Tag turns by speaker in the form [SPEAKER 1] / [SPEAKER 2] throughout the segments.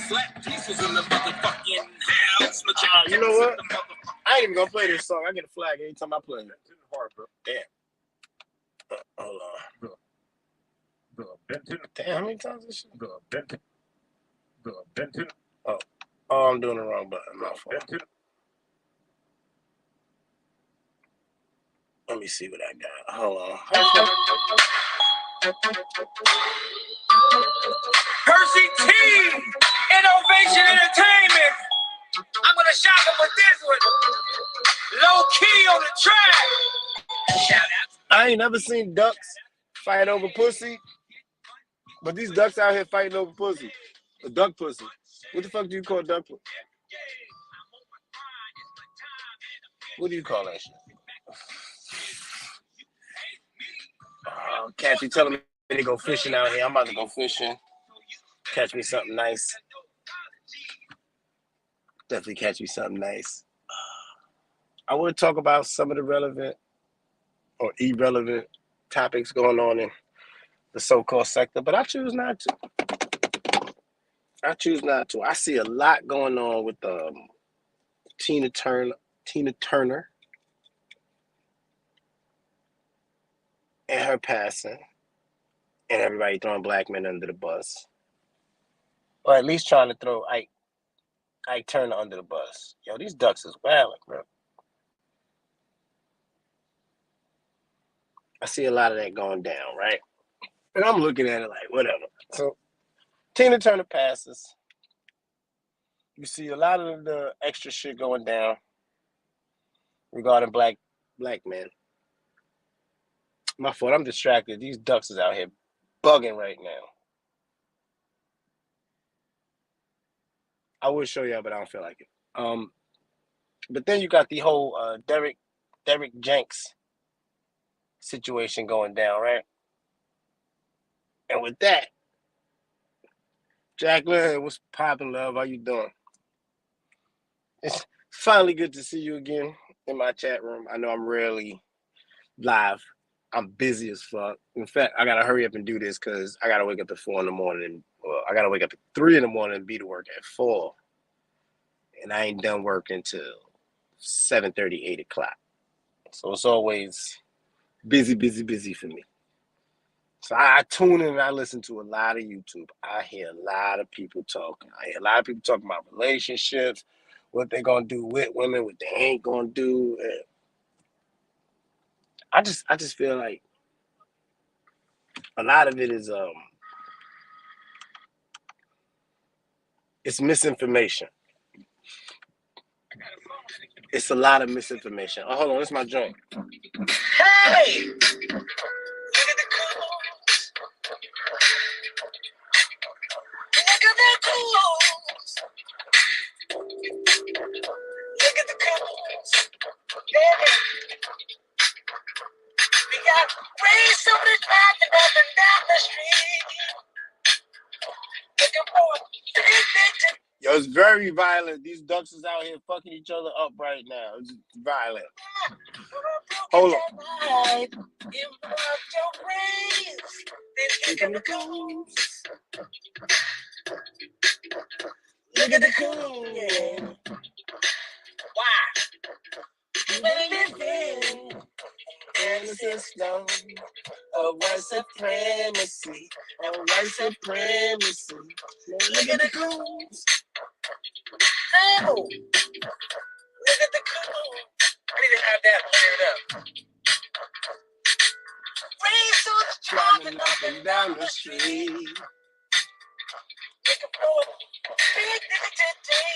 [SPEAKER 1] Slap pieces in the motherfucking house.
[SPEAKER 2] You know what? I ain't even gonna play this song. I get a flag every time I play it. Damn. Hold on. Damn, how many times this shit? Oh, I'm doing the wrong button. My fault. Let me see what I got. Hold on.
[SPEAKER 1] Percy T, Innovation Entertainment. I'm gonna shock him with this one. Low key on the track. Shout out.
[SPEAKER 2] I ain't never seen ducks fight over pussy, but these ducks out here fighting over pussy. A duck pussy. What the fuck do you call duck pussy? What do you call that shit? Catchy telling me to go fishing out here. I'm about to go fishing. Catch me something nice. Definitely catch me something nice. I would talk about some of the relevant or irrelevant topics going on in the so-called sector, but I choose not to. I see a lot going on with Tina Turner and her passing, and everybody throwing black men under the bus, or at least trying to throw Ike Turner under the bus. Yo, these ducks is wilding, bro. I see a lot of that going down, right? And I'm looking at it like, whatever. So, Tina Turner passes. You see a lot of the extra shit going down regarding black men. My fault, I'm distracted. These ducks is out here bugging right now. I would show y'all, but I don't feel like it. But then you got the whole Derek Jenks situation going down, right? And with that, Jacqueline, what's poppin', love? How you doing? It's finally good to see you again in my chat room. I know I'm rarely live. I'm busy as fuck. In fact, I gotta hurry up and do this because I gotta wake up at 4 in the morning. Well, I gotta wake up at 3 in the morning and be to work at 4. And I ain't done work until 7:30, 8 o'clock. So it's always busy for me. So I tune in and I listen to a lot of YouTube. I hear a lot of people talking. I hear a lot of people talking about relationships, what they're gonna do with women, what they ain't gonna do. And I just feel like a lot of it is it's misinformation. It's a lot of misinformation. Oh, hold on, it's my joint.
[SPEAKER 1] Hey! Look at the colors. Yeah. We got rays on the track and up and down the street. Looking for a big.
[SPEAKER 2] Yo, it's very violent. These ducks is out here fucking each other up right now. It's violent. Hold on.
[SPEAKER 1] Look at the cool, yeah. Why? We're living in a system of white supremacy. Look at the coons. Oh, look at the coons. I need to have that cleared up. Race on the driving up and down the street. Looking for a big today.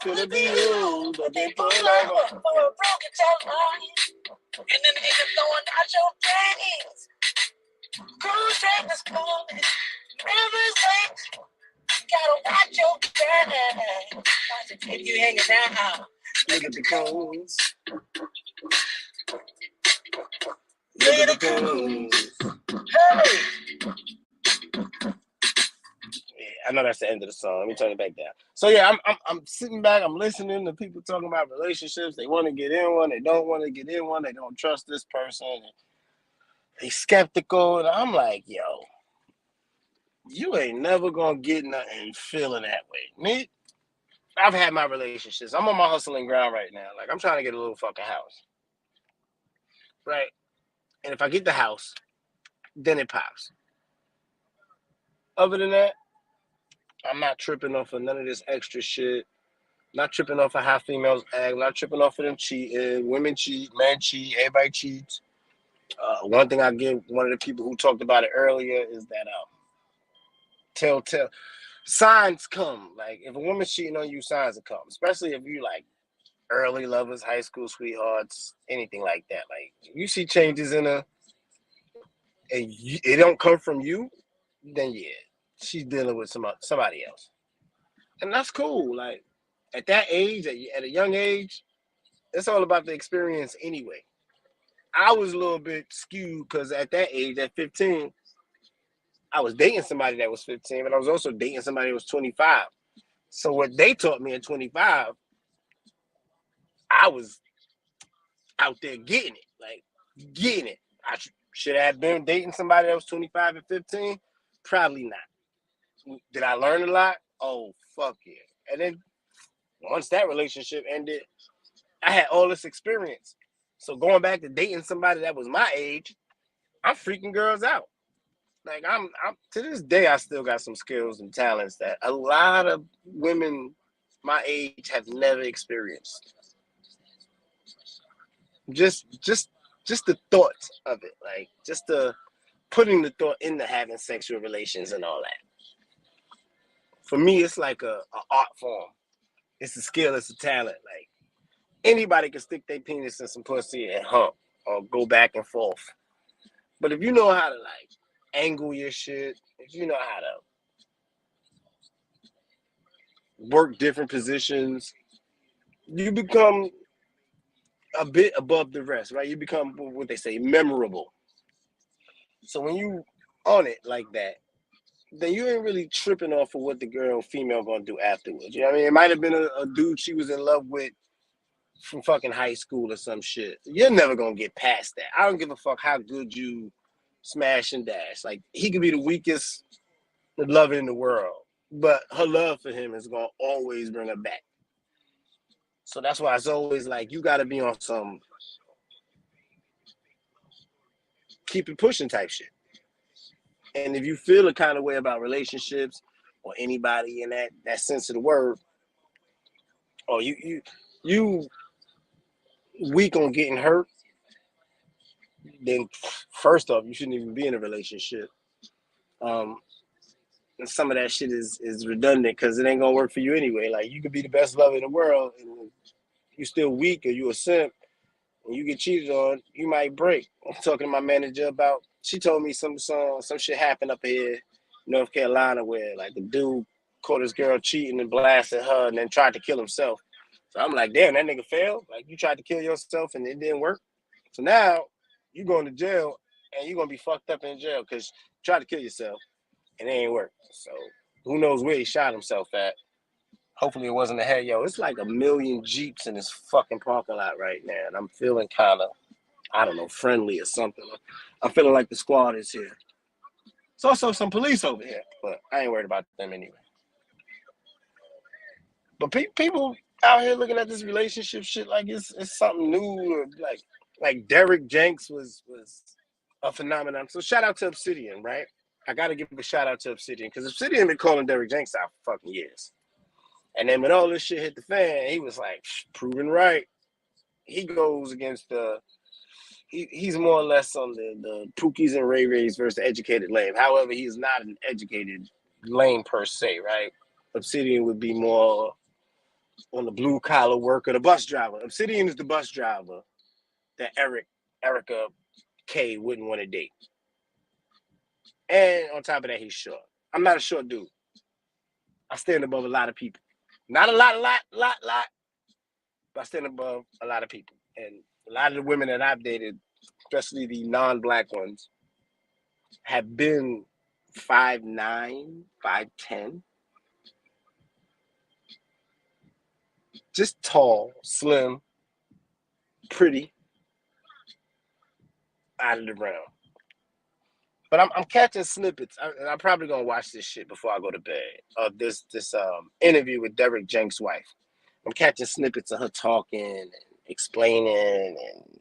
[SPEAKER 2] Could it be you? But they pull over
[SPEAKER 1] for a broken line. And then they end up throwing out your brains. Cruise train is coming. Rivers late. Gotta watch your back. If you hanging out,
[SPEAKER 2] Look at the cones.
[SPEAKER 1] Look at the coons. Hey!
[SPEAKER 2] Yeah, I know that's the end of the song. Let me turn it back down. So yeah, I'm sitting back. I'm listening to people talking about relationships. They want to get in one. They don't want to get in one. They don't trust this person. They skeptical, and I'm like, yo, you ain't never gonna get nothing feeling that way. Me, I've had my relationships. I'm on my hustling ground right now. Like, I'm trying to get a little fucking house, right? And if I get the house, then it pops. Other than that, I'm not tripping off of none of this extra shit. Not tripping off of how females act. Not tripping off of them cheating. Women cheat, men cheat, everybody cheats. One thing I give one of the people who talked about it earlier is that telltale signs come. Like if a woman's cheating on you, signs will come. Especially if you like early lovers, high school sweethearts, anything like that. Like you see changes in her, and it don't come from you, then yeah, she's dealing with somebody else, and that's cool. Like at that age, at a young age, it's all about the experience anyway. I was a little bit skewed because at that age, at 15, I was dating somebody that was 15, but I was also dating somebody that was 25. So what they taught me at 25, I was out there getting it, like getting it. I should have been dating somebody that was 25 and 15? Probably not. Did I learn a lot? Oh, fuck yeah. And then once that relationship ended, I had all this experience. So going back to dating somebody that was my age, I'm freaking girls out. Like I'm to this day, I still got some skills and talents that a lot of women my age have never experienced. Just just the thoughts of it, like just the putting the thought into having sexual relations and all that. For me, it's like a art form. It's a skill. It's a talent. Like anybody can stick their penis in some pussy and hump or go back and forth. But if you know how to like angle your shit, if you know how to work different positions, you become a bit above the rest, right? You become what they say, memorable. So when you on it like that, then you ain't really tripping off of what the girl female gonna do afterwards. You know what I mean? It might have been a dude she was in love with from fucking high school or some shit. You're never gonna get past that. I don't give a fuck how good you smash and dash. Like he could be the weakest lover in the world, but her love for him is gonna always bring her back. So that's why it's always like you gotta be on some keep it pushing type shit. And if you feel a kind of way about relationships or anybody in that sense of the word, or you weak on getting hurt, then first off, you shouldn't even be in a relationship. Um, and some of that shit is redundant because it ain't gonna work for you anyway. Like you could be the best lover in the world, and you still weak or you a simp, and you get cheated on, you might break. I'm talking to my manager about. She told me some shit happened up here, North Carolina, where like the dude caught his girl cheating and blasted her, and then tried to kill himself. So I'm like, damn, that nigga failed. Like you tried to kill yourself and it didn't work. So now you going to jail and you're gonna be fucked up in jail because you tried to kill yourself and it ain't work. So who knows where he shot himself at? Hopefully it wasn't a head. Yo, it's like a million Jeeps in this fucking parking lot right now, and I'm feeling kind of, I don't know, friendly or something. I'm feeling like the squad is here. There's also some police over here, but I ain't worried about them anyway. But people out here looking at this relationship shit like it's something new, or like Derek Jenks was a phenomenon. So shout out to Obsidian, right? I got to give a shout out to Obsidian because Obsidian been calling Derek Jenks out for fucking years. And then when all this shit hit the fan, he was like, proven right. He goes against he's more or less on the Pookies and Ray Rays versus the educated lame. However, he's not an educated lame per se, right? Obsidian would be more on the blue collar worker, the bus driver. Obsidian is the bus driver that Erica K wouldn't want to date. And on top of that, he's short. I'm not a short dude. I stand above a lot of people. Not a lot, but I stand above a lot of people. And a lot of the women that I've dated, especially the non-black ones, have been 5'9", 5'10". Just tall, slim, pretty, out of the brown. But I'm catching snippets. I'm probably gonna watch this shit before I go to bed. This interview with Derek Jenks' wife. I'm catching snippets of her talking and explaining and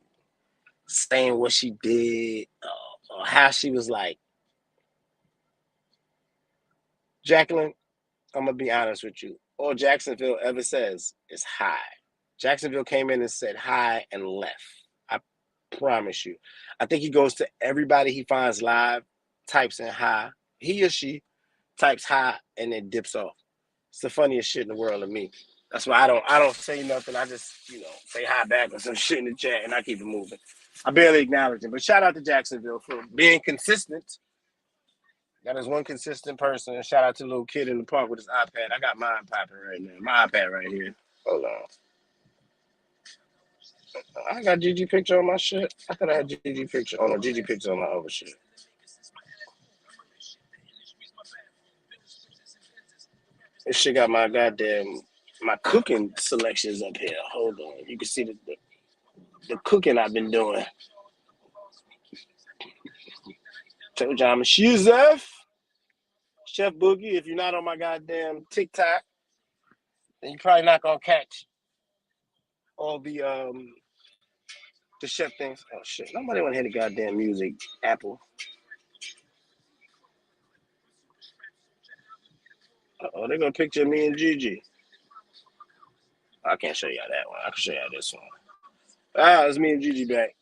[SPEAKER 2] saying what she did, or how she was like, Jacqueline, I'm gonna be honest with you. All Jacksonville ever says is hi. Jacksonville came in and said hi and left. I promise you. I think he goes to everybody he finds live, types in hi. He or she types hi and then dips off. It's the funniest shit in the world to me. That's why I don't say nothing. I just, say hi back or some shit in the chat and I keep it moving. I barely acknowledge him. But shout out to Jacksonville for being consistent. That is one consistent person. And shout out to the little kid in the park with his iPad. I got mine popping right now. My iPad right here. Hold on. I got Gigi picture on my shit. I thought I had Gigi picture. Oh no, Gigi picture on my other shit. This shit got my cooking selections up here. Hold on. You can see the cooking I've been doing. Told you I'm a chef. Chef Boogie. If you're not on my goddamn TikTok, then you're probably not gonna catch all the chef things. Oh shit. Nobody wanna hear the goddamn music, Apple. Oh, they're gonna picture me and Gigi. I can't show y'all that one. I can show y'all this one. It's me and Gigi back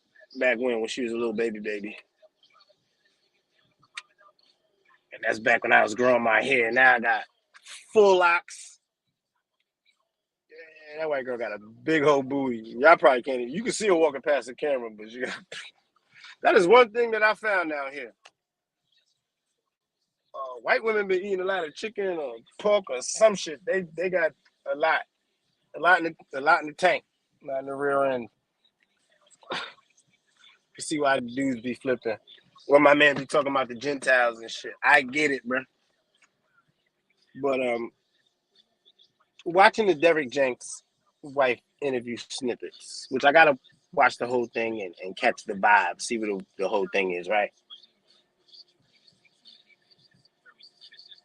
[SPEAKER 2] when she was a little baby. And that's back when I was growing my hair. Now I got full locks. Yeah, that white girl got a big old booty. Y'all probably can't even. You can see her walking past the camera, but that is one thing that I found out here. White women been eating a lot of chicken or pork or some shit. They got a lot in the tank, not in the rear end. You see why the dudes be flipping. When my man be talking about the Gentiles and shit. I get it, bro. But watching the Derek Jenks wife interview snippets, which I gotta watch the whole thing and catch the vibe, see what the whole thing is, right?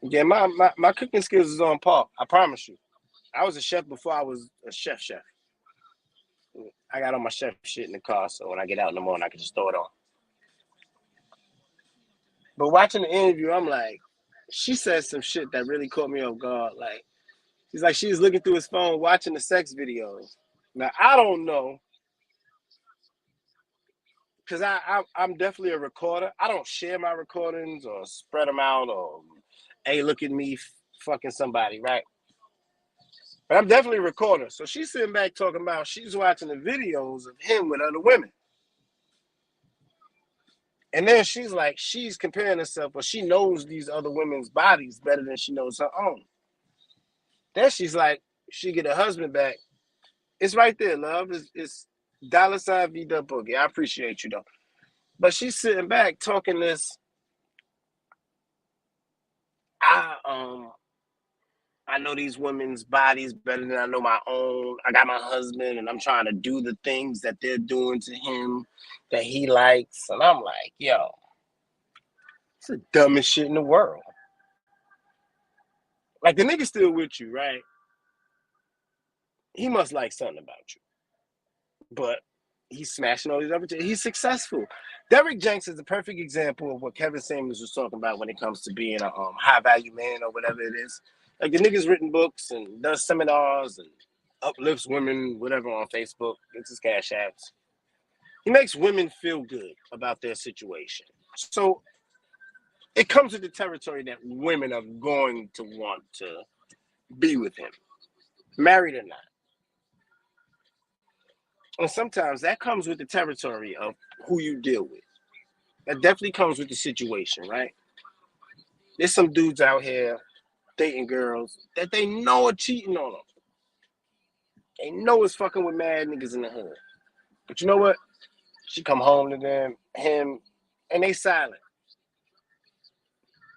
[SPEAKER 2] Yeah, my cooking skills is on par. I promise you. I was a chef before I was a chef. I got all my chef shit in the car, so when I get out in the morning, I can just throw it on. But watching the interview, I'm like, she said some shit that really caught me off guard. Like, she's like, she was looking through his phone watching the sex videos. Now, I don't know, because I'm definitely a recorder. I don't share my recordings or spread them out or, hey, look at me fucking somebody, right? But I'm definitely a recorder. So she's sitting back talking about she's watching the videos of him with other women. And then she's like, she's comparing herself, but she knows these other women's bodies better than she knows her own. Then she's like, she get her husband back. It's right there, love. It's $ V Boogie. I appreciate you though. But she's sitting back talking this. I know these women's bodies better than I know my own. I got my husband, and I'm trying to do the things that they're doing to him that he likes. And I'm like, yo, it's the dumbest shit in the world. Like the nigga still with you, right? He must like something about you. But he's smashing all these other. He's successful. Derek Jenks is the perfect example of what Kevin Samuels was talking about when it comes to being a high value man or whatever it is. Like the nigga's written books and does seminars and uplifts women, whatever, on Facebook, gets his cash apps. He makes women feel good about their situation. So it comes with the territory that women are going to want to be with him, married or not. And sometimes that comes with the territory of who you deal with. That definitely comes with the situation, right? There's some dudes out here dating girls that they know are cheating on them. They know it's fucking with mad niggas in the hood. But you know what? She come home to him, and they silent.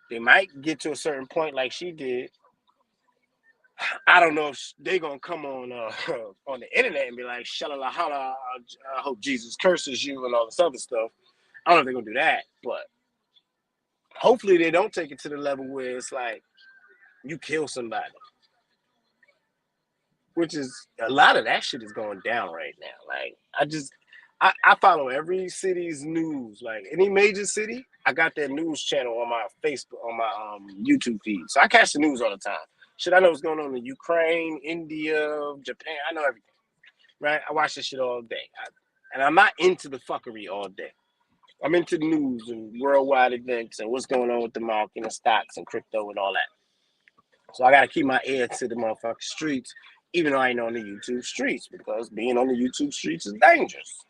[SPEAKER 2] They might get to a certain point like she did. I don't know if they gonna come on on the internet and be like, "Shalala hala, I hope Jesus curses you" and all this other stuff. I don't know if they're gonna do that, but Hopefully they don't take it to the level where it's like you kill somebody, which is a lot of that shit is going down right now. Like I follow every city's news. Like any major city, I got their news channel on my Facebook, on my YouTube feed. So I catch the news all the time. Shit, I know what's going on in Ukraine, India, Japan. I know everything, right? I watch this shit all day. And I'm not into the fuckery all day. I'm into the news and worldwide events and what's going on with the market and stocks and crypto and all that. So I got to keep my ear to the motherfucking streets, even though I ain't on the YouTube streets, because being on the YouTube streets is dangerous.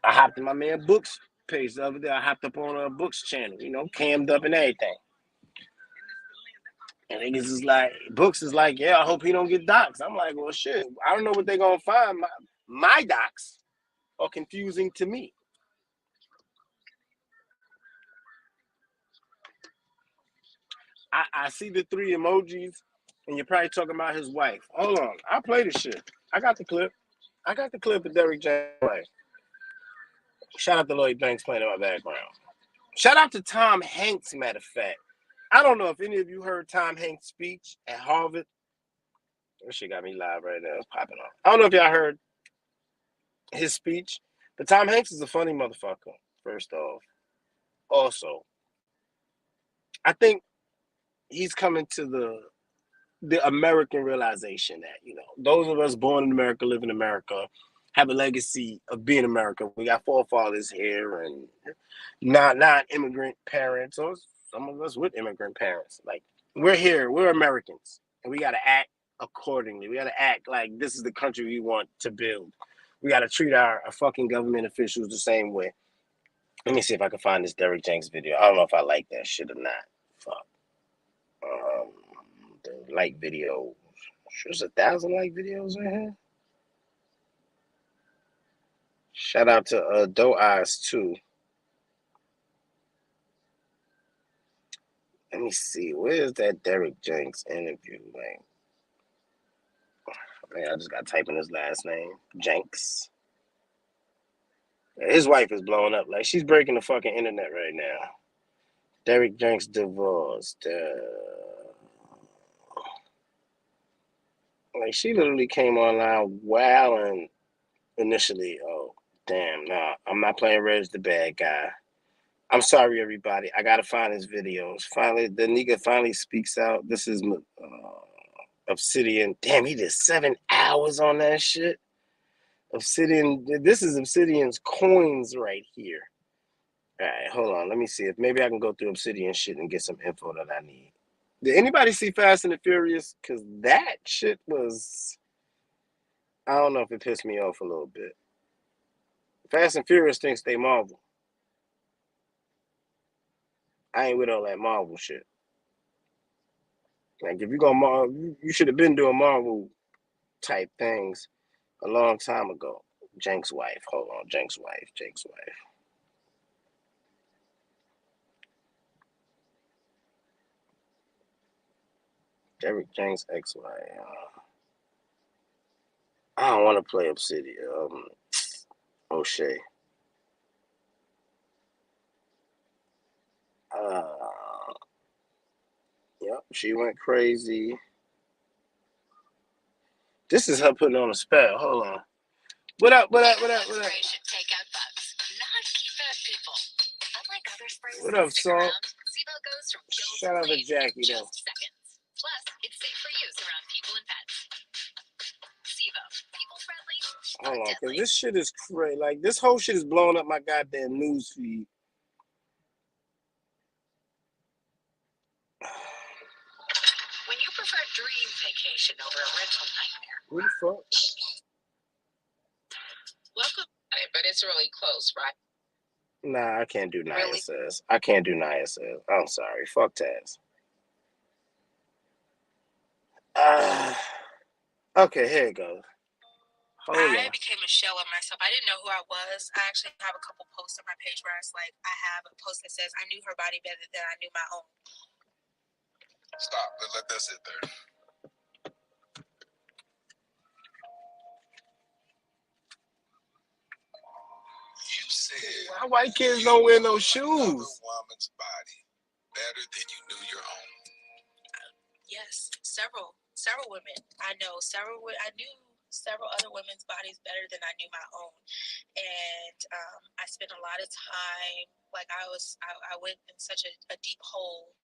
[SPEAKER 2] I hopped in my man Books page the other day. I hopped up on a Books channel, you know, cammed up and everything. And niggas is like, Books is like, yeah, I hope he don't get doxxed. I'm like, well, shit, I don't know what they're going to find. My docs are confusing to me. I see the three emojis, and you're probably talking about his wife. Hold on. I'll play the shit. I got the clip. I got the clip of Derrick James' wife. Shout out to Lloyd Banks playing in my background. Shout out to Tom Hanks, matter of fact. I don't know if any of you heard Tom Hanks' speech at Harvard. That shit got me live right now. It's popping off. I don't know if y'all heard his speech, but Tom Hanks is a funny motherfucker, first off. Also, I think he's coming to the American realization that, you know, those of us born in America, live in America, have a legacy of being America. We got forefathers here and not immigrant parents, or some of us with immigrant parents. Like, we're here, we're Americans, and we got to act accordingly. We got to act like this is the country we want to build. We got to treat our fucking government officials the same way. Let me see if I can find this Derrick Jenks video. I don't know if I like that shit or not. Fuck. The like video. There's 1,000 like videos in here. Shout out to Doe Eyes too. Let me see. Where's that Derrick Jenks interview? Like, man, I just got to type in his last name. Jenks. His wife is blowing up. Like, she's breaking the fucking internet right now. Derrick Jenks divorced. Like, she literally came online wilding initially. Oh, damn. Nah, I'm not playing Reg the bad guy. I'm sorry, everybody. I gotta find his videos. Finally, the nigga finally speaks out. This is Obsidian. Damn, he did 7 hours on that shit. Obsidian. This is Obsidian's coins right here. All right, hold on. Let me see if maybe I can go through Obsidian shit and get some info that I need. Did anybody see Fast and the Furious? Because that shit was, I don't know if it pissed me off a little bit. Fast and Furious thinks they Marvel. I ain't with all that Marvel shit. Like, if you're gonna Marvel, you should have been doing Marvel type things a long time ago. Jenks' wife. Hold on. Jenks' wife. Derrick Jenks' ex-wife. I don't want to play Obsidian. O'Shea. Yep, she went crazy. This is her putting on a spell. Hold on. What up? What up? What up, Salt? Shout out to Jackie, though. Plus, it's safe for use around people and pets. People friendly. Hold on, because this shit is crazy. Like, this whole shit is blowing up my goddamn news feed.
[SPEAKER 1] When you prefer dream vacation over a rental nightmare.
[SPEAKER 2] What the fuck?
[SPEAKER 1] Welcome, but it's really close, right?
[SPEAKER 2] Nah, I can't do Naya really? Says. I can't do Naya Says. I'm sorry. Fuck Taz. Okay, here it goes.
[SPEAKER 1] I became a shell of myself. I didn't know who I was. I actually have a couple posts on my page where it's like, I have a post that says, I knew her body better than I knew my own.
[SPEAKER 3] Stop. Let that sit there. You said,
[SPEAKER 2] why white kids don't wear no
[SPEAKER 3] another
[SPEAKER 2] shoes?
[SPEAKER 3] woman's body better than you knew your own.
[SPEAKER 1] Yes, several women. I knew several other women's bodies better than I knew my own, and I spent a lot of time. Like I went in such a deep hole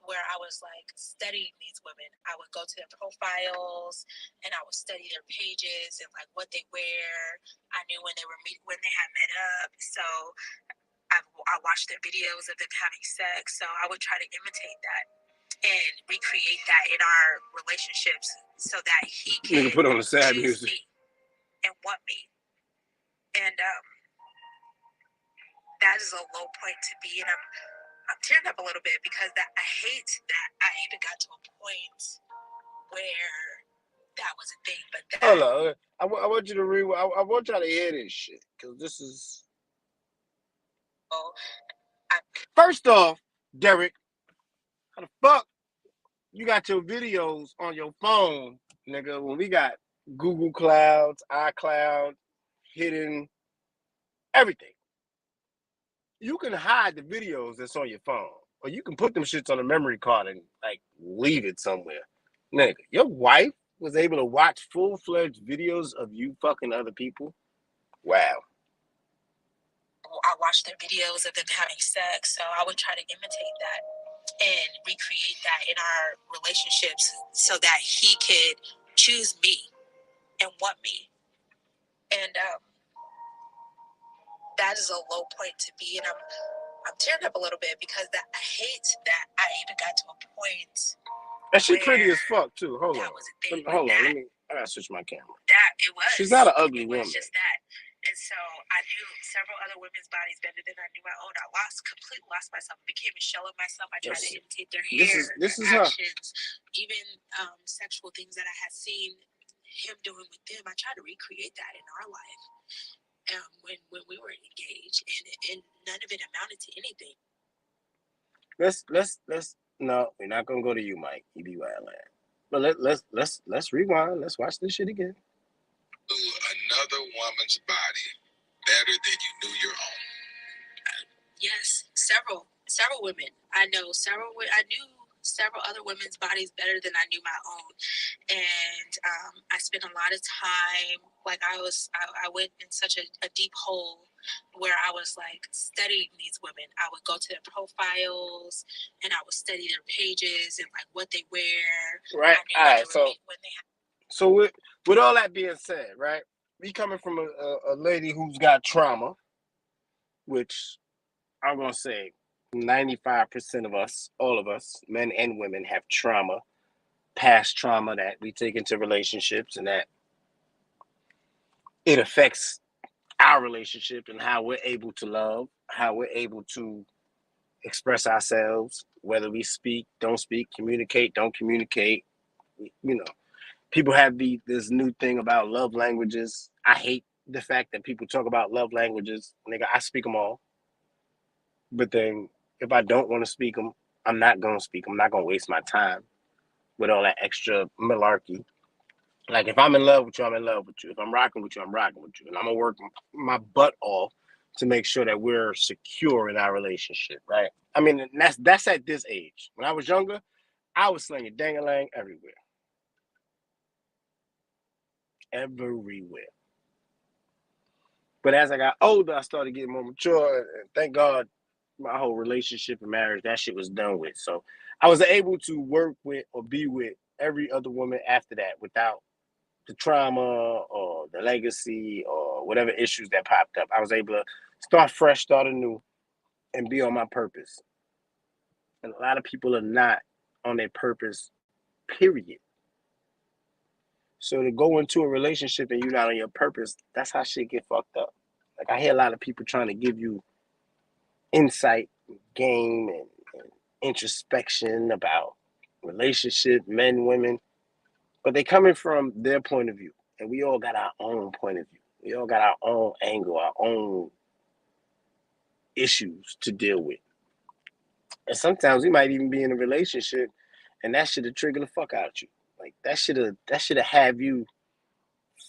[SPEAKER 1] where I was like studying these women. I would go to their profiles and I would study their pages and like what they wear. I knew when when they had met up. So I watched their videos of them having sex. So I would try to imitate that and recreate that in our relationships so that he
[SPEAKER 2] Nigga
[SPEAKER 1] can
[SPEAKER 2] put on the sad
[SPEAKER 1] choose
[SPEAKER 2] music.
[SPEAKER 1] me and want me. And that is a low point to be. And I'm tearing up a little bit because I hate that I even got to a point where that was a thing. But that,
[SPEAKER 2] Hold on. I want you to read. I want y'all to hear this shit because this is.
[SPEAKER 1] oh,
[SPEAKER 2] First off, Derek, how the fuck you got your videos on your phone, nigga? When we got Google Clouds, iCloud, hidden everything. You can hide the videos that's on your phone, or you can put them shits on a memory card and like leave it somewhere. Nigga, your wife was able to watch full-fledged videos of you fucking other people? Wow.
[SPEAKER 1] I watched their videos of them having sex, so I would try to imitate that and recreate that in our relationships so that he could choose me and want me. And that is a low point to be. And I'm tearing up a little bit because I hate that I even got to a point.
[SPEAKER 2] And she pretty as fuck too. Hold on.
[SPEAKER 1] Was a thing.
[SPEAKER 2] Hold on. I gotta switch my camera.
[SPEAKER 1] That it was.
[SPEAKER 2] She's not an ugly woman.
[SPEAKER 1] Just that. And so I knew several other women's bodies better than I knew my own. I completely lost myself. I became a shell of myself. I tried to imitate their hair,
[SPEAKER 2] this is
[SPEAKER 1] actions, even sexual things that I had seen him doing with them. I tried to recreate that in our life when we were engaged, and none of it amounted to anything.
[SPEAKER 2] Let's no, we're not gonna go to you, Mike. You be wild. But let's rewind. Let's watch this shit again.
[SPEAKER 3] Another woman's body better than you knew your own.
[SPEAKER 1] Yes, several women. I knew several other women's bodies better than I knew my own, and I spent a lot of time. Like I went in such a deep hole where I was like studying these women. I would go to their profiles and I would study their pages and like what they wear.
[SPEAKER 2] Right. All right. So with all that being said, right, we coming from a lady who's got trauma, which I'm gonna say 95% of us, all of us, men and women, have trauma, past trauma that we take into relationships, and that it affects our relationship and how we're able to love, how we're able to express ourselves, whether we speak, don't speak, communicate, don't communicate. You know, people have this new thing about love languages. I hate the fact that people talk about love languages. Nigga, I speak them all. But then if I don't want to speak them, I'm not going to speak them. I'm not going to waste my time with all that extra malarkey. Like, if I'm in love with you, I'm in love with you. If I'm rocking with you, I'm rocking with you. And I'm going to work my butt off to make sure that we're secure in our relationship, right? I mean, that's at this age. When I was younger, I was slinging dang-a-lang everywhere. Everywhere. But as I got older, I started getting more mature. And thank God my whole relationship and marriage, that shit was done with. So I was able to work with or be with every other woman after that without the trauma or the legacy or whatever issues that popped up. I was able to start fresh, start anew, and be on my purpose. And a lot of people are not on their purpose, period. So to go into a relationship and you're not on your purpose, that's how shit get fucked up. Like, I hear a lot of people trying to give you insight, game, and introspection about relationship, men, women, but they coming from their point of view. And we all got our own point of view. We all got our own angle, our own issues to deal with. And sometimes we might even be in a relationship and that should have triggered the fuck out of you. Like, that should have have you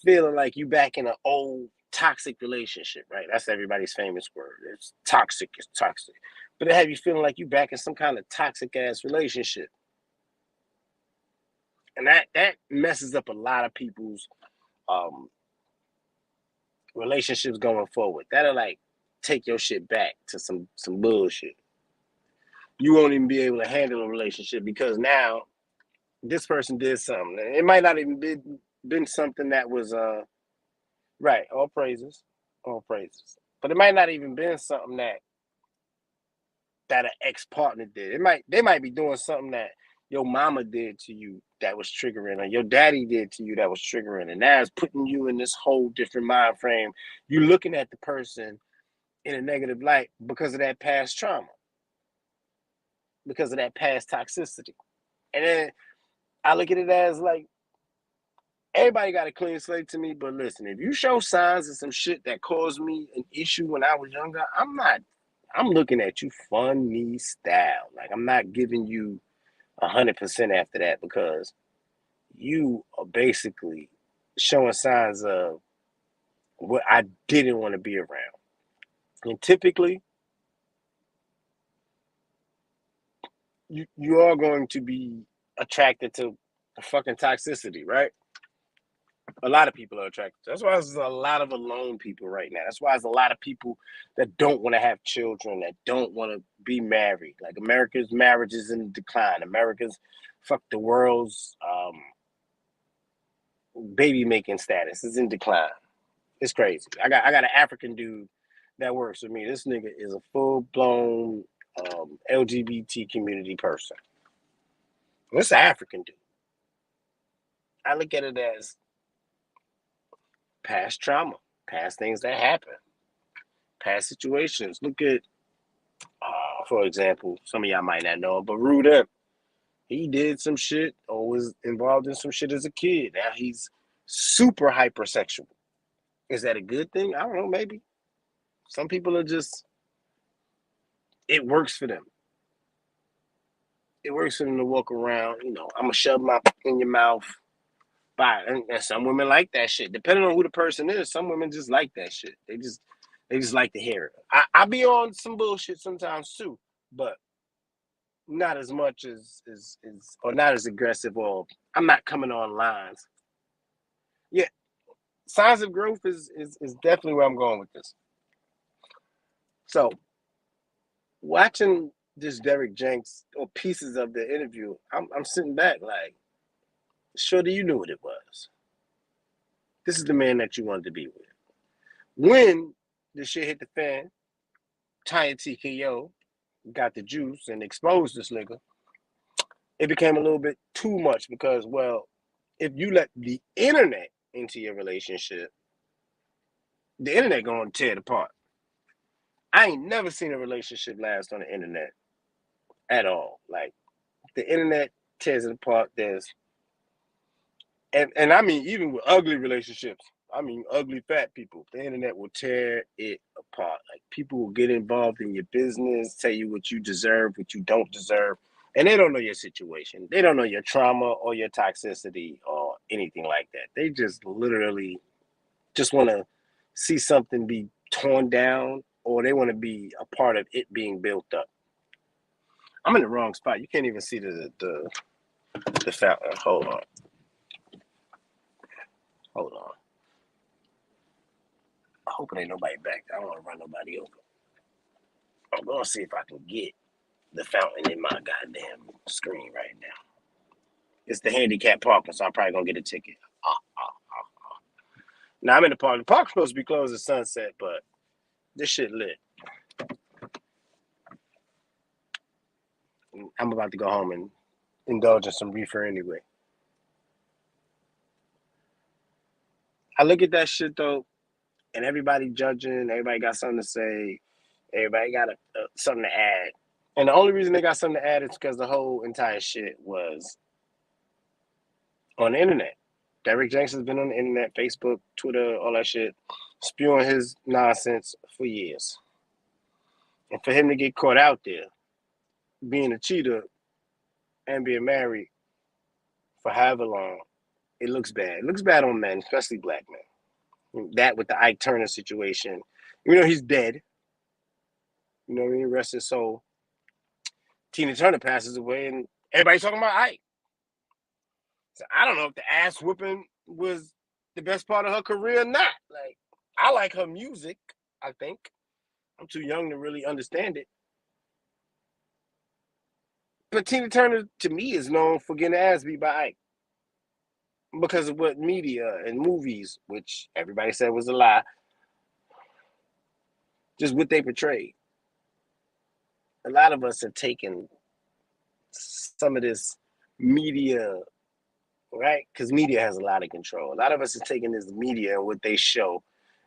[SPEAKER 2] feeling like you back in an old toxic relationship, right? That's everybody's famous word. It's toxic. It's toxic. But it have you feeling like you back in some kind of toxic ass relationship, and that messes up a lot of people's um relationships going forward. That'll like take your shit back to some bullshit. You won't even be able to handle a relationship because now this person did something. It might not even been something that was right. All praises. But it might not even been something that an ex partner did. They might be doing something that your mama did to you that was triggering, or your daddy did to you that was triggering, and now it's putting you in this whole different mind frame. You looking at the person in a negative light because of that past trauma, because of that past toxicity. And then I look at it as like everybody got a clean slate to me, but listen, if you show signs of some shit that caused me an issue when I was younger, I'm looking at you funny style. Like I'm not giving you 100% after that because you are basically showing signs of what I didn't want to be around. And typically, you are going to be attracted to fucking toxicity, right? A lot of people are attracted. That's why there's a lot of alone people right now. That's why there's a lot of people that don't want to have children, that don't want to be married. Like America's marriage is in decline. America's the world's baby making status is in decline. It's crazy. I got an African dude that works with me. This nigga is a full blown LGBT community person. This African dude. I look at it as past trauma, past things that happen, past situations. Look at, for example, some of y'all might not know him, but Rude M. He did some shit or was involved in some shit as a kid. Now he's super hypersexual. Is that a good thing? I don't know, maybe. Some people are just, it works for them. It works for them to walk around, I'm going to shove my in your mouth. Bye. And some women like that shit. Depending on who the person is, some women just like that shit. They just like to hear it. I be on some bullshit sometimes too, but not as much as or not as aggressive, or I'm not coming on lines. Yeah, signs of growth is definitely where I'm going with this. So watching this Derek Jenks or pieces of the interview, I'm sitting back like, Shorty, you knew what it was. This is the man that you wanted to be with. When the shit hit the fan, Tiny TKO got the juice and exposed this nigga, it became a little bit too much because, well, if you let the internet into your relationship, the internet gonna tear it apart. I ain't never seen a relationship last on the internet at all. Like the internet tears it apart. And I mean even with ugly relationships, I mean ugly fat people, the internet will tear it apart. Like people will get involved in your business, tell you what you deserve, what you don't deserve. And they don't know your situation. They don't know your trauma or your toxicity or anything like that. They just literally just want to see something be torn down, or they want to be a part of it being built up. I'm in the wrong spot. You can't even see the fountain. Hold on. Hold on. I hope there ain't nobody back there. I don't want to run nobody over. I'm gonna see if I can get the fountain in my goddamn screen right now. It's the handicap parking, so I'm probably gonna get a ticket. Now I'm in the park. The park's supposed to be closed at sunset, but this shit lit. I'm about to go home and indulge in some reefer anyway. I look at that shit though, and everybody judging. Everybody got something to say. Everybody got something to add. And the only reason they got something to add is because the whole entire shit was on the internet. Derek Jenks has been on the internet, Facebook, Twitter, all that shit, spewing his nonsense for years. And for him to get caught out there being a cheater and being married for however long, it looks bad. It looks bad on men, especially black men. That with the Ike Turner situation. He's dead. What I mean? Rest his soul. Tina Turner passes away, and everybody's talking about Ike. So I don't know if the ass whooping was the best part of her career or not. Like, I like her music, I think. I'm too young to really understand it. But Tina Turner, to me, is known for getting her ass beat by Ike because of what media and movies, which everybody said was a lie, just what they portrayed. A lot of us have taken some of this media, right? Because media has a lot of control. A lot of us have taken this media and what they show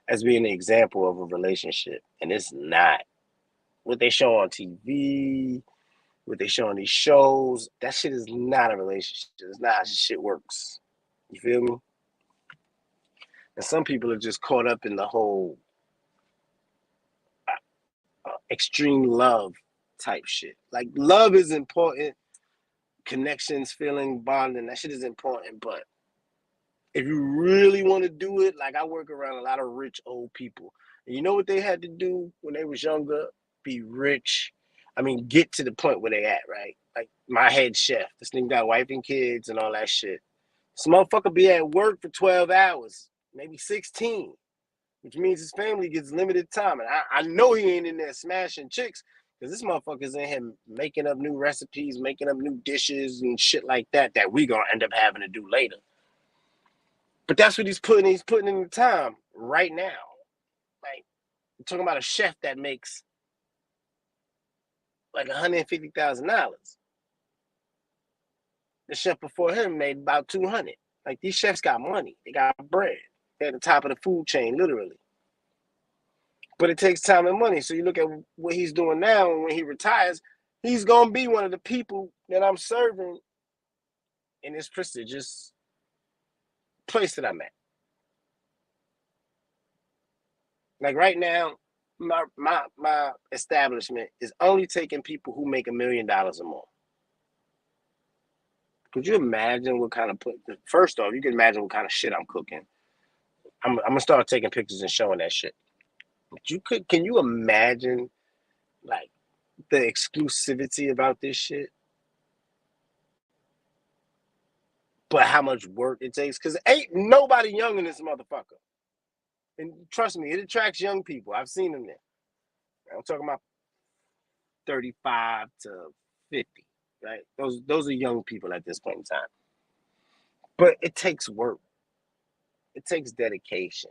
[SPEAKER 2] as being an example of a relationship, and it's not. What they show on TV, what they show on these shows, that shit is not a relationship. It's not how shit works. You feel me? And some people are just caught up in the whole extreme love type shit. Like, love is important, connections, feeling, bonding, that shit is important. But if you really want to do it, like, I work around a lot of rich old people. And you know what they had to do when they was younger? Be rich. I mean, get to the point where they at, right? Like, my head chef. This nigga got wife and kids and all that shit. This motherfucker be at work for 12 hours, maybe 16, which means his family gets limited time. And I know he ain't in there smashing chicks, because this motherfucker's in here making up new recipes, making up new dishes and shit like that we gonna end up having to do later. But that's what he's putting in the time right now. Like, you're talking about a chef that makes like $150,000. The chef before him made about 200. Like, these chefs got money. They got bread. They're at the top of the food chain, literally. But it takes time and money. So you look at what he's doing now, and when he retires, he's gonna be one of the people that I'm serving in this prestigious place that I'm at. Like, right now, my establishment is only taking people who make $1 million or more. Could you imagine what kind of first off, you can imagine what kind of shit I'm cooking. I'm gonna start taking pictures and showing that shit. But can you imagine, like, the exclusivity about this shit? But how much work it takes? Because ain't nobody young in this motherfucker. And trust me, it attracts young people. I've seen them there. I'm talking about 35 to 50, right? Those are young people at this point in time. But it takes work. It takes dedication.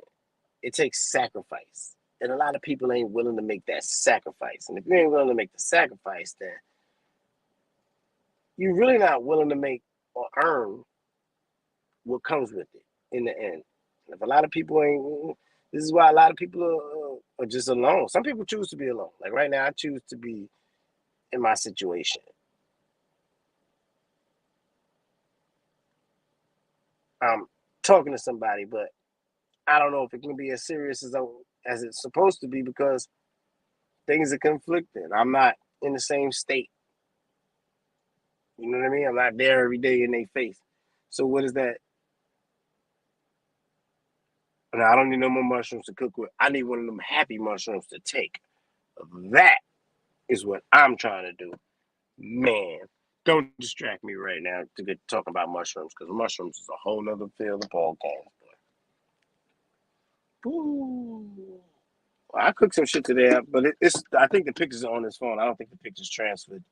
[SPEAKER 2] It takes sacrifice. And a lot of people ain't willing to make that sacrifice. And if you ain't willing to make the sacrifice, then you're really not willing to make or earn what comes with it in the end. If a lot of people ain't, this is why a lot of people are just alone. Some people choose to be alone. Like, right now, I choose to be in my situation. I'm talking to somebody, but I don't know if it can be as serious as it's supposed to be, because things are conflicting. I'm not in the same state. You know what I mean? I'm not there every day in their face. So what is that? No, I don't need no more mushrooms to cook with. I need one of them happy mushrooms to take. That is what I'm trying to do. Man, don't distract me right now to get talking about mushrooms, because mushrooms is a whole nother field of ball games, boy. Ooh. Well, I cooked some shit today, but it's. I think the pictures are on his phone. I don't think the pictures transferred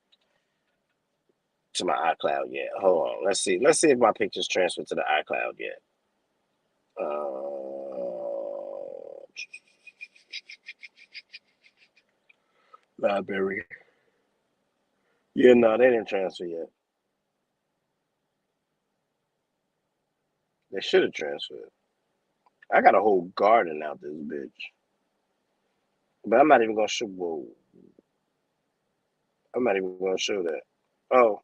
[SPEAKER 2] to my iCloud yet. Hold on, let's see. Let's see if my pictures transferred to the iCloud yet. Library. Yeah, no, they didn't transfer yet. They should have transferred. I got a whole garden out this bitch, but I'm not even gonna show. Whoa, I'm not even gonna show that. Oh,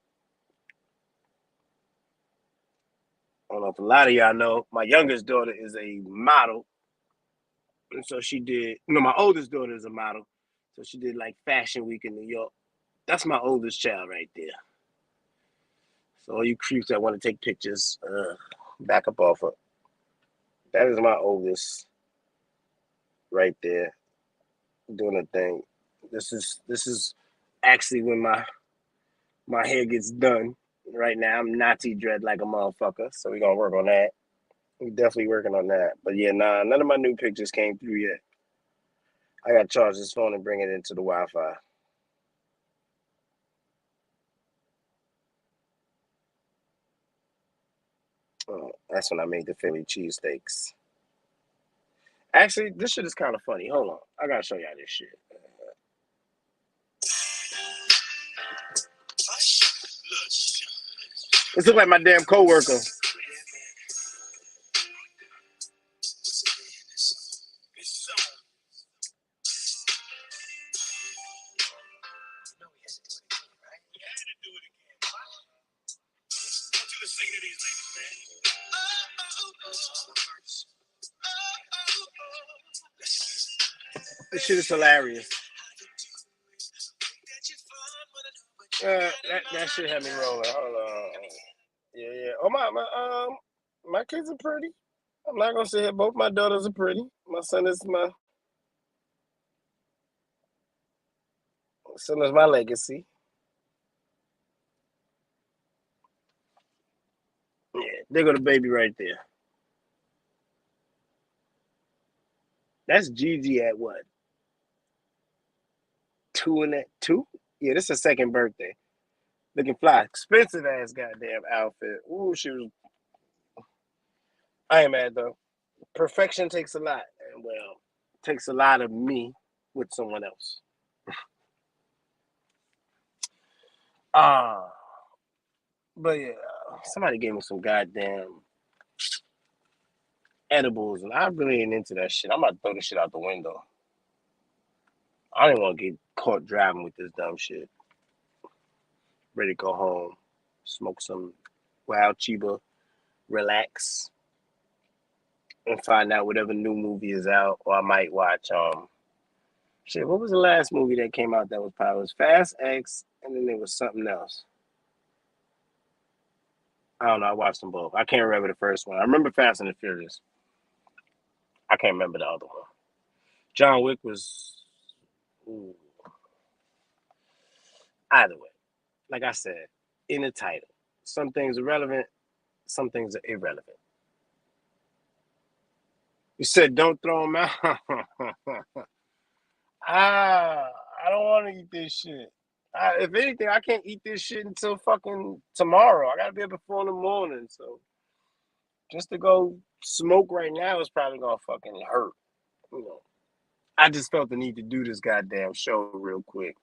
[SPEAKER 2] I don't know if a lot of y'all know. My youngest daughter is a model, and so she did. No, my oldest daughter is a model, so she did like Fashion Week in New York. That's my oldest child right there. So all you creeps that want to take pictures, back up off her. That is my oldest. right there doing a thing. This is actually when my hair gets done. Right now, I'm Nazi dread like a motherfucker, so we're gonna work on that. We definitely working on that. But yeah, nah, none of my new pictures came through yet. I gotta charge this phone and bring it into the Wi-Fi. That's when I made the Philly cheesesteaks. Actually, this shit is kind of funny. Hold on, I gotta show y'all this shit. This look like my damn coworker. This shit is hilarious. That shit had me rolling. Hold on. Yeah. Oh my kids are pretty. I'm not gonna say it. Both my daughters are pretty. My son is my legacy. Yeah, there go the baby right there. That's Gigi at what? Two? Yeah, this is her second birthday. Looking fly. Expensive ass goddamn outfit. Ooh, she was. I ain't mad though. Perfection takes a lot. And well, takes a lot of me with someone else. Ah, but yeah, somebody gave me some goddamn edibles, and I really ain't into that shit. I'm about to throw this shit out the window. I don't want to get caught driving with this dumb shit. Ready to go home, smoke some Wild Chiba, relax, and find out whatever new movie is out. Or I might watch shit. What was the last movie that came out that was popular? It was Fast X, and then there was something else. I don't know. I watched them both. I can't remember the first one. I remember Fast and the Furious. I can't remember the other one. John Wick was. Ooh. Either way, like I said, in the title, some things are relevant, some things are irrelevant. You said don't throw them out. I don't want to eat this shit. If anything, I can't eat this shit until fucking tomorrow. I gotta be up at 4 in the morning. So just to go smoke right now is probably gonna fucking hurt. You know, I just felt the need to do this goddamn show real quick.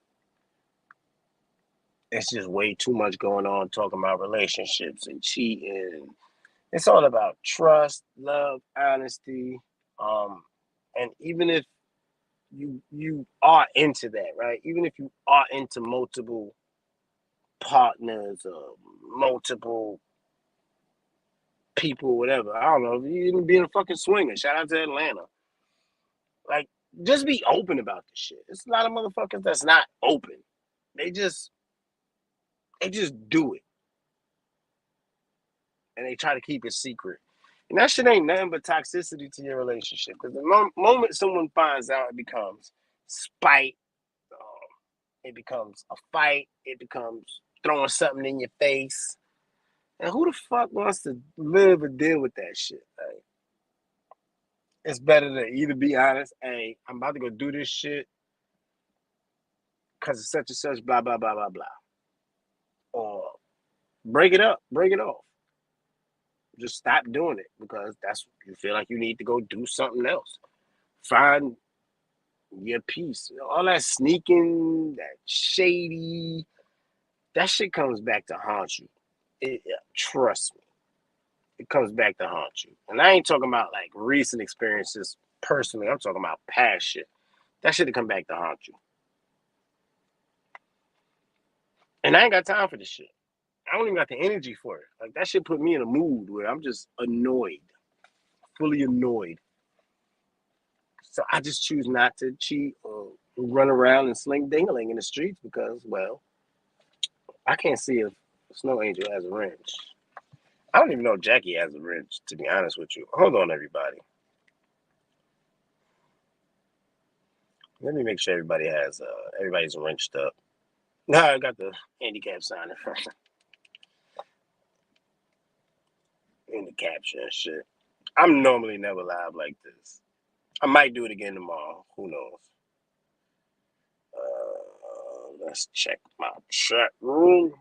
[SPEAKER 2] It's just way too much going on talking about relationships and cheating. It's all about trust, love, honesty. And even if you are into that, right? Even if you are into multiple partners or multiple people, whatever. I don't know. You even being a fucking swinger. Shout out to Atlanta. Like, just be open about this shit. It's a lot of motherfuckers that's not open. They just do it. And they try to keep it secret. And that shit ain't nothing but toxicity to your relationship. Because the moment someone finds out, it becomes spite. It becomes a fight. It becomes throwing something in your face. And who the fuck wants to live or deal with that shit? Like, it's better to either be honest, hey, I'm about to go do this shit because it's such and such, blah, blah, blah, blah, blah. Or break it up, break it off. Just stop doing it because that's you feel like you need to go do something else. Find your peace. All that sneaking, that shady, that shit comes back to haunt you. Trust me. It comes back to haunt you. And I ain't talking about like recent experiences personally. I'm talking about past shit. That shit will come back to haunt you. And I ain't got time for this shit. I don't even got the energy for it. Like that shit put me in a mood where I'm just annoyed. Fully annoyed. So I just choose not to cheat or run around and sling dingling in the streets because, well, I can't see if Snow Angel has a wrench. I don't even know if Jackie has a wrench, to be honest with you. Hold on, everybody. Let me make sure everybody has everybody's wrenched up. Nah, I got the handicap sign in front in the caption and shit. I'm normally never live like this. I might do it again tomorrow. Who knows? Let's check my chat room.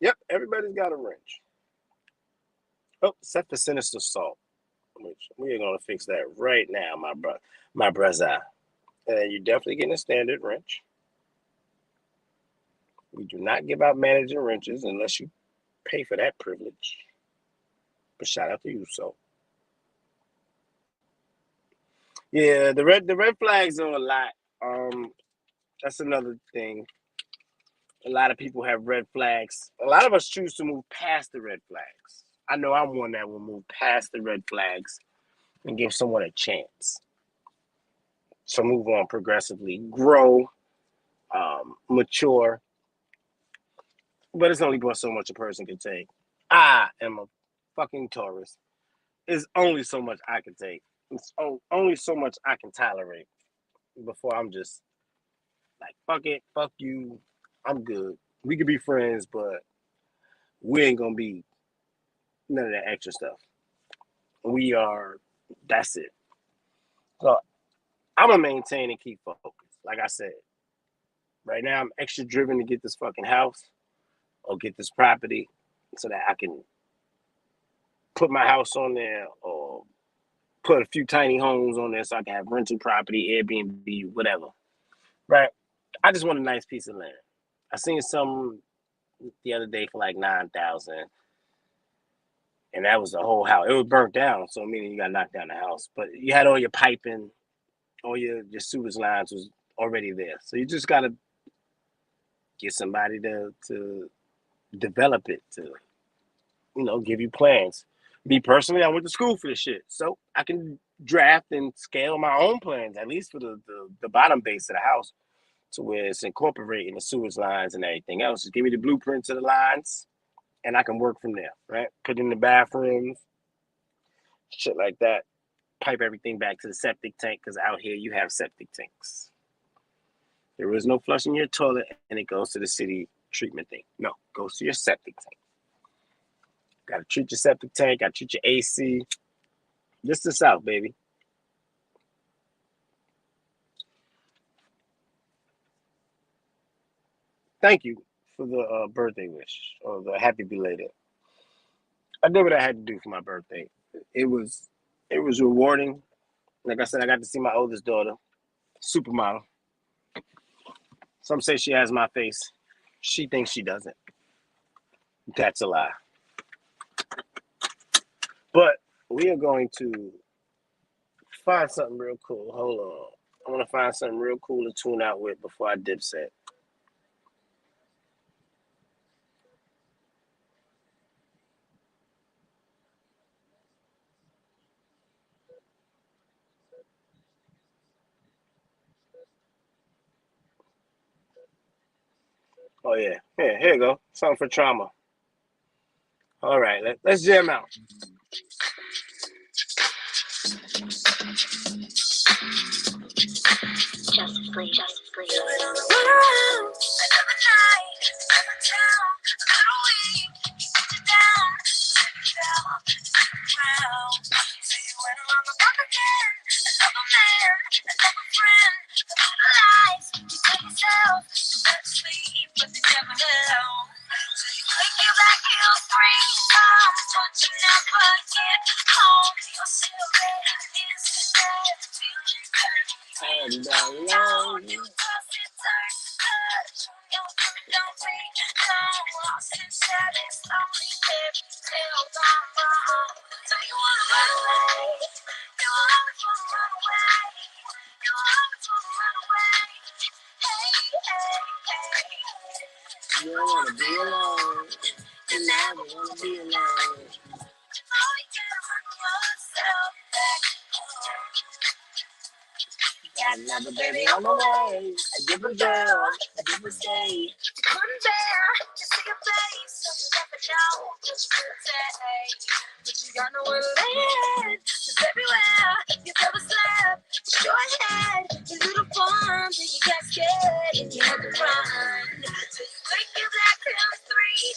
[SPEAKER 2] Yep, everybody's got a wrench. Oh, set for sinister salt. Which we are gonna fix that right now, my brother. And you're definitely getting a standard wrench. We do not give out managing wrenches unless you pay for that privilege. But shout out to you, so. Yeah, the red flags are a lot. That's another thing. A lot of people have red flags. A lot of us choose to move past the red flags. I know I'm one that will move past the red flags and give someone a chance. So move on progressively, grow, mature. But it's only but so much a person can take. I am a fucking Taurus. It's only so much I can take. It's only so much I can tolerate before I'm just like, fuck it, fuck you. I'm good. We could be friends, but we ain't gonna be none of that extra stuff. We are, that's it. So I'm gonna maintain and keep focused. Like I said, right now I'm extra driven to get this fucking house or get this property so that I can put my house on there or put a few tiny homes on there so I can have rental property, Airbnb, whatever. Right? I just want a nice piece of land. I seen some the other day for like 9,000, and that was the whole house. It was burnt down, so meaning you got to knock down the house. But you had all your piping, all your sewage lines was already there. So you just gotta get somebody to develop it, to give you plans. Me personally, I went to school for this shit, so I can draft and scale my own plans, at least for the bottom base of the house, to where it's incorporating the sewage lines and everything else. Just give me the blueprints of the lines, and I can work from there. Right? Put in the bathrooms, shit like that. Pipe everything back to the septic tank, because out here you have septic tanks. There is no flushing your toilet and it goes to the city treatment thing. No, it goes to your septic tank. Got to treat your septic tank, got to treat your AC. This is the South, baby. Thank you for the birthday wish or the happy belated. I did what I had to do for my birthday. It was rewarding. Like I said, I got to see my oldest daughter, supermodel. Some say she has my face. She thinks she doesn't. That's a lie. But we are going to find something real cool. Hold on. I want to find something real cool to tune out with before I dip set. Oh, yeah. Here you go. Something for trauma. All right. Let's jam out.
[SPEAKER 1] Just please. Run around another night, another town, another week. You put it down, fell around. So you went around the block again. Another man, another friend, another life. You tell yourself you better sleep, but they never help. So you click your back heels 3 times, but you never get home. You're still there instead, feeling hurt.
[SPEAKER 2] And alone.
[SPEAKER 1] You toss it, turn, touch. Your foot don't break, long, lost in shadows, lonely, held on wrong. So you wanna run away? You always wanna run away. You always wanna run away. Hey, hey, hey.
[SPEAKER 2] You don't want to be alone.
[SPEAKER 1] You never wanna be alone. Oh, you gotta run yourself back home.
[SPEAKER 2] Got another baby on the way. A different girl, a different stage.
[SPEAKER 1] Couldn't bear to see your face, so you never know what you could say. But you got nowhere to land, 'cause everywhere you've ever slept, it's your head, your little farm,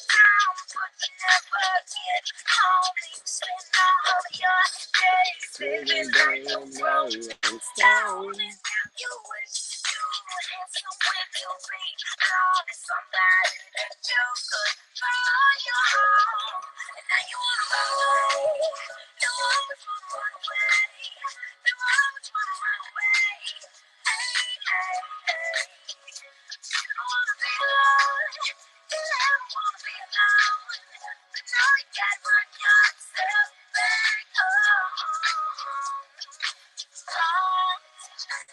[SPEAKER 1] down, but you never get home. You spend all of your days living like a rolling stone. Now you wish you had somewhere to be, long as somebody that you could call your home. And now you wanna run away. You always wanna run away. You always wanna run away. Hey, hey, hey. You don't wanna be alone. You never wanna be alone. But now you gotta run yourself back home.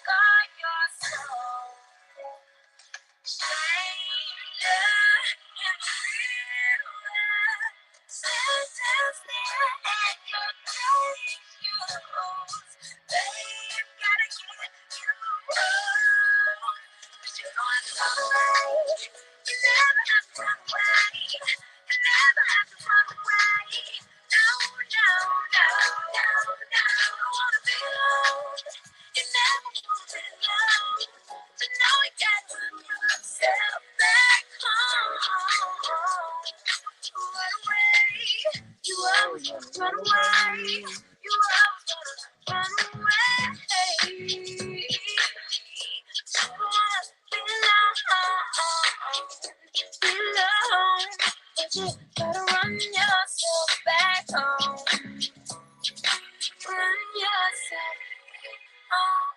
[SPEAKER 1] Guard your soul. Stranger and thriller. Sentence there and your dangerous. They've gotta get you wrong. But you don't have to run away. You never have to run away. You never have to run away. No, no, no, no, no. You don't wanna be alone. You never wanna be alone. But now you gotta run yourself back home. Run away. You always wanna run away. You always wanna run away. You wanna be alone, but you gotta run yourself back home. Run yourself home.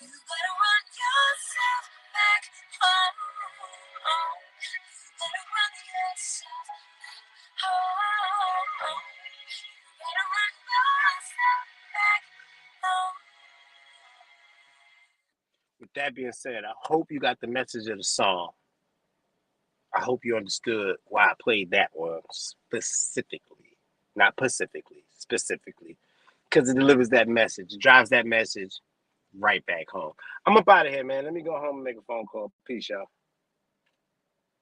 [SPEAKER 1] You gotta run yourself back home. You gotta run yourself back home. You gotta run yourself back home.
[SPEAKER 2] With that being said, I hope you got the message of the song. I hope you understood why I played that one specifically, not pacifically, specifically, because it delivers that message, it drives that message right back home. I'm up out of here, man. Let me go home and make a phone call. Peace, y'all.